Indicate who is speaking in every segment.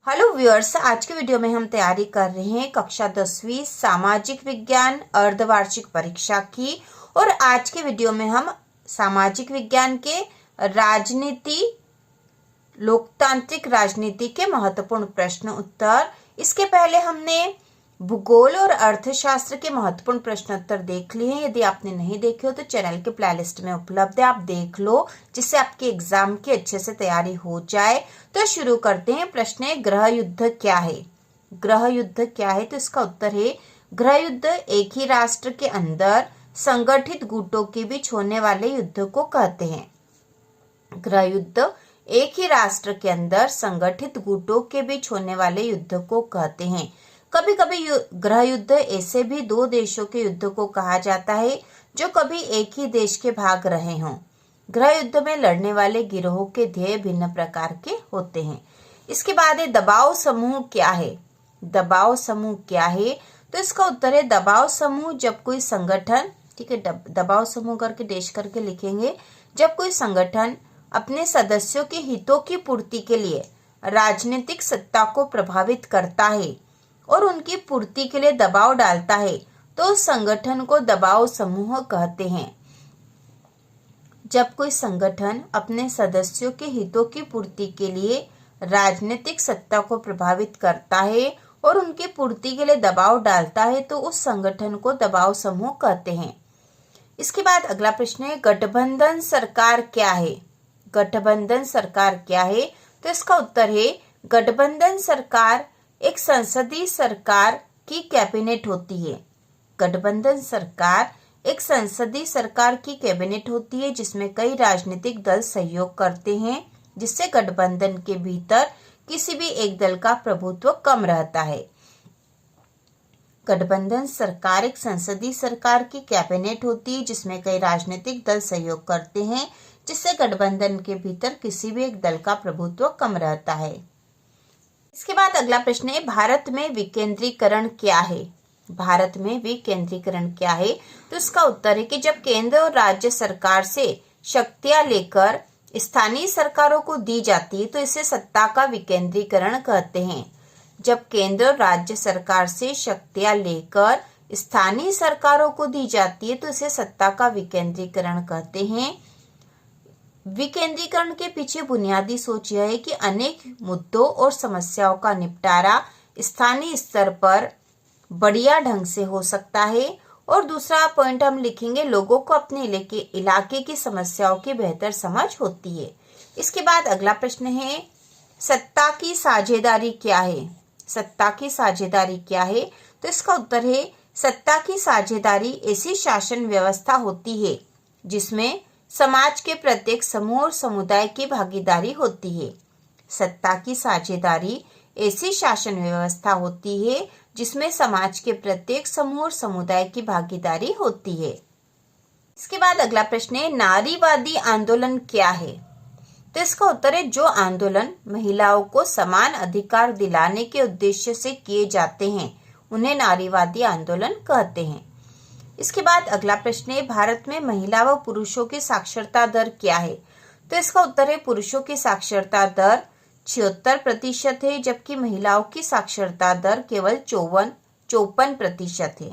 Speaker 1: Hello viewers, आज के video में हम तैयारी कर रहे हैं कक्षा 10वीं सामाजिक विज्ञान अर्धवार्षिक परीक्षा की। और आज के वीडियो में हम सामाजिक विज्ञान के राजनीति, लोकतांत्रिक राजनीति के महत्वपूर्ण प्रश्न उत्तर, इसके पहले हमने भूगोल और अर्थशास्त्र के महत्वपूर्ण प्रश्न उत्तर देख लिए हैं। यदि आपने नहीं देखे हो तो चैनल के प्लेलिस्ट में उपलब्ध है, आप देख लो, जिससे आपके एग्जाम की अच्छे से तैयारी हो जाए। तो शुरू करते हैं। प्रश्न है, गृह युद्ध क्या है? गृह युद्ध क्या है? तो इसका उत्तर है, गृह युद्ध एक ही राष्ट्र के अंदर संगठित गुटों के बीच होने वाले युद्ध को कहते हैं। गृह युद्ध एक ही राष्ट्र के अंदर संगठित गुटों के बीच होने वाले युद्ध को कहते हैं। कभी कभी गृह युद्ध ऐसे भी दो देशों के युद्ध को कहा जाता है जो कभी एक ही देश के भाग रहे हों। गृह युद्ध में लड़ने वाले गिरोहों के ध्येय भिन्न प्रकार के होते हैं। इसके बाद है, दबाव समूह क्या है? दबाव समूह क्या है? तो इसका उत्तर है, दबाव समूह जब कोई संगठन, ठीक है, दबाव समूह करके देश करके लिखेंगे, जब कोई संगठन अपने सदस्यों के हितों की पूर्ति के लिए राजनीतिक सत्ता को प्रभावित करता है और उनकी पूर्ति के लिए दबाव डालता है तो उस संगठन को दबाव समूह कहते हैं। जब कोई संगठन अपने सदस्यों के हितों की पूर्ति के लिए राजनीतिक सत्ता को प्रभावित करता है और उनकी पूर्ति के लिए दबाव डालता है तो उस संगठन को दबाव समूह कहते हैं। इसके बाद अगला प्रश्न है, गठबंधन सरकार क्या है? गठबंधन सरकार क्या है? तो इसका उत्तर है, गठबंधन सरकार एक संसदीय सरकार की कैबिनेट होती है। गठबंधन सरकार एक संसदीय सरकार की कैबिनेट होती है जिसमें कई राजनीतिक दल सहयोग करते हैं, जिससे गठबंधन के भीतर किसी भी एक दल का प्रभुत्व कम रहता है। गठबंधन सरकार एक संसदीय सरकार की कैबिनेट होती है जिसमें कई राजनीतिक दल सहयोग करते हैं, जिससे गठबंधन के भीतर किसी भी एक दल का प्रभुत्व कम रहता है। इसके बाद अगला प्रश्न है, भारत में विकेंद्रीकरण क्या है? भारत में विकेंद्रीकरण क्या है? तो इसका उत्तर है कि जब केंद्र और राज्य सरकार से शक्तियां लेकर स्थानीय सरकारों को दी जाती है तो इसे सत्ता का विकेंद्रीकरण कहते हैं। जब केंद्र और राज्य सरकार से शक्तियां लेकर स्थानीय सरकारों को दी जाती है तो इसे सत्ता का विकेंद्रीकरण कहते हैं। विकेंद्रीकरण के पीछे बुनियादी सोच यह है कि अनेक मुद्दों और समस्याओं का निपटारा स्थानीय स्तर पर बढ़िया ढंग से हो सकता है। और दूसरा पॉइंट हम लिखेंगे, लोगों को अपने इलाके की समस्याओं की बेहतर समझ होती है। इसके बाद अगला प्रश्न है, सत्ता की साझेदारी क्या है? सत्ता की साझेदारी क्या है? तो इसका उत्तर है, सत्ता की साझेदारी ऐसी शासन व्यवस्था होती है जिसमें समाज के प्रत्येक समूह और समुदाय की भागीदारी होती है। सत्ता की साझेदारी ऐसी शासन व्यवस्था होती है जिसमें समाज के प्रत्येक समूह और समुदाय की भागीदारी होती है। इसके बाद अगला प्रश्न है, नारीवादी आंदोलन क्या है? तो इसका उत्तर है, जो आंदोलन महिलाओं को समान अधिकार दिलाने के उद्देश्य से किए जाते हैं उन्हें नारीवादी आंदोलन कहते हैं। इसके बाद अगला प्रश्न है, भारत में महिला व पुरुषों की साक्षरता दर क्या है? तो इसका उत्तर है, पुरुषों की साक्षरता दर 76% है जबकि महिलाओं की साक्षरता दर केवल 54% है।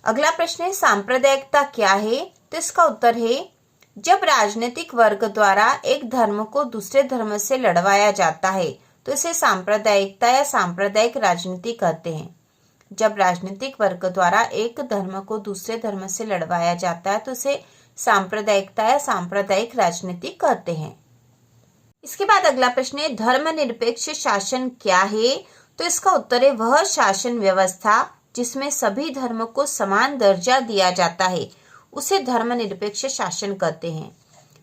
Speaker 1: अगला प्रश्न है, सांप्रदायिकता क्या है? तो इसका उत्तर है, जब राजनीतिक वर्ग द्वारा एक धर्म को दूसरे धर्म से लड़वाया जाता है तो इसे सांप्रदायिकता या सांप्रदायिक राजनीति कहते हैं। जब राजनीतिक वर्ग द्वारा एक धर्म को दूसरे धर्म से लड़वाया जाता है तो इसे सांप्रदायिकता या सांप्रदायिक राजनीति कहते हैं। इसके बाद अगला प्रश्न है, धर्मनिरपेक्ष शासन क्या है? तो इसका उत्तर है, वह शासन व्यवस्था जिसमें सभी धर्म को समान दर्जा दिया जाता है उसे धर्मनिरपेक्ष शासन कहते हैं।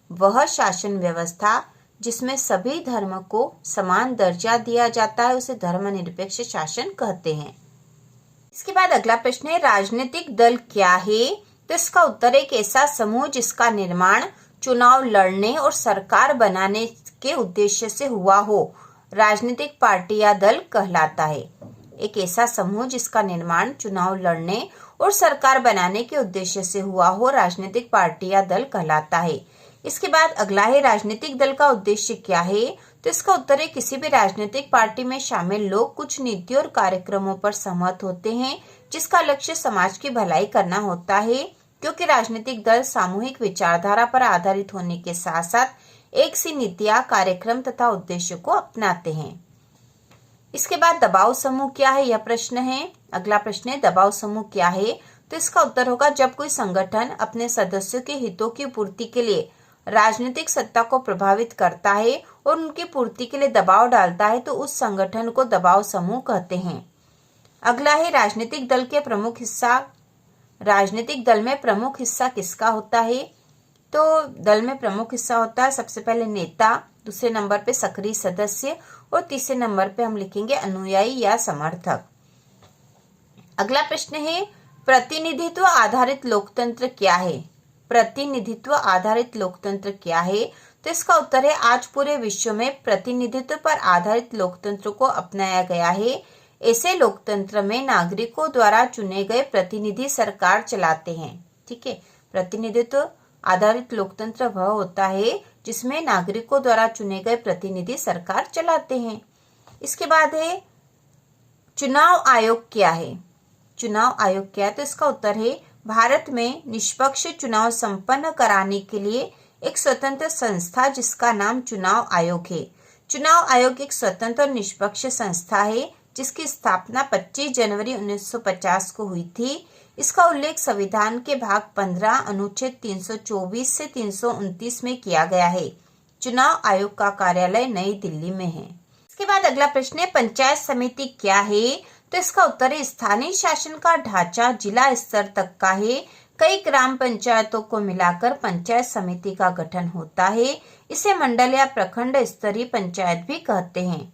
Speaker 1: वह शासन व्यवस्था जिसमें सभी धर्म को समान दर्जा दिया जाता है उसे धर्मनिरपेक्ष शासन कहते हैं। इसके बाद अगला प्रश्न है, राजनीतिक दल क्या है? तो इसका उत्तर है, एक ऐसा समूह जिसका निर्माण चुनाव लड़ने और सरकार बनाने के उद्देश्य से हुआ हो राजनीतिक पार्टी या दल कहलाता है। एक ऐसा समूह जिसका निर्माण चुनाव लड़ने और सरकार बनाने के उद्देश्य से हुआ हो राजनीतिक पार्टी या दल कहलाता है। इसके बाद अगला है, राजनीतिक दल का उद्देश्य क्या है? तो इसका उत्तर है किसी भी राजनीतिक पार्टी में शामिल लोग कुछ नीतियों और कार्यक्रमों पर सहमत होते हैं जिसका लक्ष्य समाज की भलाई करना होता है, क्योंकि राजनीतिक दल सामूहिक विचारधारा पर आधारित होने के साथ साथ एक सी नीतियां, कार्यक्रम तथा उद्देश्य को अपनाते हैं। इसके बाद दबाव समूह क्या है, यह प्रश्न है। अगला प्रश्न है दबाव समूह क्या है, तो इसका उत्तर होगा जब कोई संगठन अपने सदस्यों के हितों की पूर्ति के लिए राजनीतिक सत्ता को प्रभावित करता है और उनकी पूर्ति के लिए दबाव डालता है तो उस संगठन को दबाव समूह कहते हैं। अगला है राजनीतिक दल के प्रमुख हिस्सा। राजनीतिक दल में प्रमुख हिस्सा किसका होता है, तो दल में प्रमुख हिस्सा होता है सबसे पहले नेता, दूसरे नंबर पे सक्रिय सदस्य और तीसरे नंबर पे हम लिखेंगे अनुयायी या समर्थक। अगला प्रश्न है प्रतिनिधित्व आधारित लोकतंत्र क्या है। प्रतिनिधित्व आधारित लोकतंत्र क्या है, तो इसका उत्तर है आज पूरे विश्व में प्रतिनिधित्व पर आधारित लोकतंत्र को अपनाया गया है। ऐसे लोकतंत्र में नागरिकों द्वारा चुने गए प्रतिनिधि सरकार चलाते हैं। ठीक है, प्रतिनिधित्व आधारित लोकतंत्र वह होता है जिसमें नागरिकों द्वारा चुने गए प्रतिनिधि सरकार चलाते हैं। इसके बाद है चुनाव आयोग क्या है। चुनाव आयोग क्या है, तो इसका उत्तर है भारत में निष्पक्ष चुनाव संपन्न कराने के लिए एक स्वतंत्र संस्था जिसका नाम चुनाव आयोग है। चुनाव आयोग एक स्वतंत्र और निष्पक्ष संस्था है जिसकी स्थापना 25 जनवरी 1950 को हुई थी। इसका उल्लेख संविधान के भाग 15 अनुच्छेद 324 से 329 में किया गया है। चुनाव आयोग का कार्यालय नई दिल्ली में है। इसके बाद अगला प्रश्न है पंचायत समिति क्या है, तो इसका उत्तर है स्थानीय शासन का ढांचा जिला स्तर तक का है। कई ग्राम पंचायतों को मिलाकर पंचायत समिति का गठन होता है। इसे मंडल या प्रखंड स्तरीय पंचायत भी कहते हैं।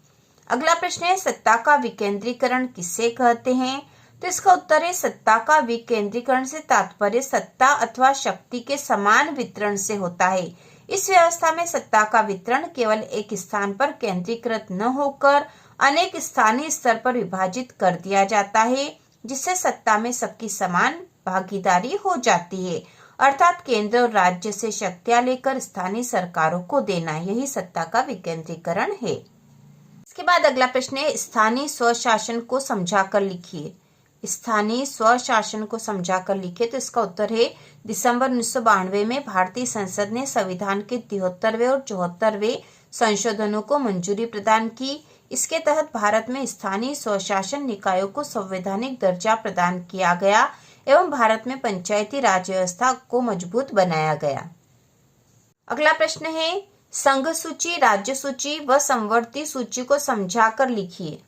Speaker 1: अगला प्रश्न है सत्ता का विकेंद्रीकरण किसे कहते हैं, तो इसका उत्तर है सत्ता का विकेंद्रीकरण से तात्पर्य सत्ता अथवा शक्ति के समान वितरण से होता है। इस व्यवस्था में सत्ता का वितरण केवल एक स्थान पर केंद्रीकृत न होकर अनेक स्थानीय स्तर पर विभाजित कर दिया जाता है, जिससे सत्ता में सबकी समान भागीदारी हो जाती है। अर्थात केंद्र और राज्य से शक्तियां लेकर स्थानीय सरकारों को देना, यही सत्ता का विकेंद्रीकरण है। इसके बाद अगला प्रश्न है स्थानीय स्वशासन को समझाकर लिखिए। स्थानीय स्वशासन को समझाकर लिखिए, तो इसका उत्तर है दिसंबर 1992 में भारतीय संसद ने संविधान के 73वें और 74वें संशोधनों को मंजूरी प्रदान की। इसके तहत भारत में स्थानीय स्वशासन निकायों को संवैधानिक दर्जा प्रदान किया गया एवं भारत में पंचायती राज व्यवस्था को मजबूत बनाया गया। अगला प्रश्न है संघ सूची, राज्य सूची व समवर्ती सूची को समझाकर लिखिए।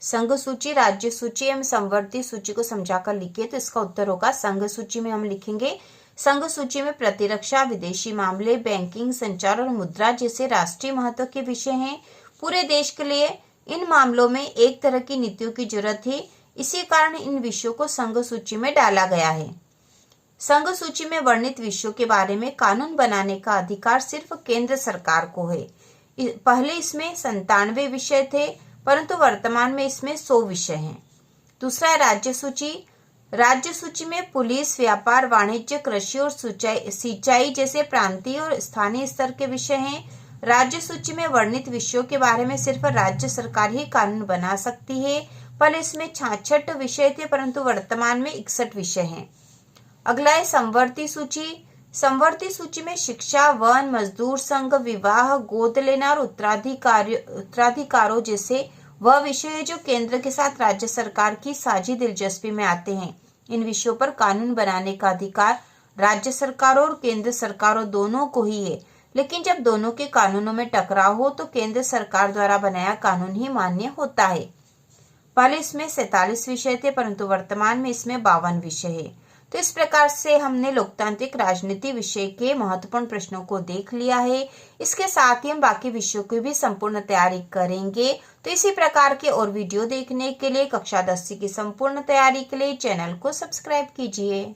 Speaker 1: संघ सूची, राज्य सूची एवं समवर्ती सूची को समझाकर लिखिए, तो इसका उत्तर होगा संघ सूची में हम लिखेंगे संघ सूची में प्रतिरक्षा, विदेशी मामले, बैंकिंग, संचार और मुद्रा जैसे राष्ट्रीय महत्व के विषय हैं। पूरे देश के लिए इन मामलों में एक तरह की नीतियों की जरूरत है, इसी कारण इन विषयों को संघ सूची में डाला गया है। संघ सूची में वर्णित विषयों के बारे में कानून बनाने का अधिकार सिर्फ केंद्र सरकार को है। पहले इसमें 97 विषय थे, परंतु वर्तमान में इसमें 100 विषय हैं। दूसरा है राज्य सूची। राज्य सूची में पुलिस, व्यापार, वाणिज्य, कृषि और सिंचाई जैसे प्रांतीय और स्थानीय स्तर के विषय हैं। राज्य सूची में वर्णित विषयों के बारे में सिर्फ राज्य सरकार ही कानून बना सकती है। पहले इसमें 66 विषय थे, परंतु वर्तमान में 61 विषय हैं। अगला है समवर्ती सूची। समवर्ती सूची में शिक्षा, वन, मजदूर संघ, विवाह, गोद लेना और उत्तराधिकारों जैसे वह विषय है जो केंद्र के साथ राज्य सरकार की साझी दिलचस्पी में आते हैं। इन विषयों पर कानून बनाने का अधिकार राज्य सरकारों और केंद्र सरकारों दोनों को ही है, लेकिन जब दोनों के कानूनों में टकराव हो तो केंद्र सरकार द्वारा बनाया कानून ही मान्य होता है। पहले इसमें 47 विषय थे, परंतु वर्तमान में इसमें 52 विषय है। तो इस प्रकार से हमने लोकतांत्रिक राजनीति विषय के महत्वपूर्ण प्रश्नों को देख लिया है। इसके साथ ही हम बाकी विषयों की भी संपूर्ण तैयारी करेंगे। तो इसी प्रकार के और वीडियो देखने के लिए, कक्षा 10 की संपूर्ण तैयारी के लिए चैनल को सब्सक्राइब कीजिए।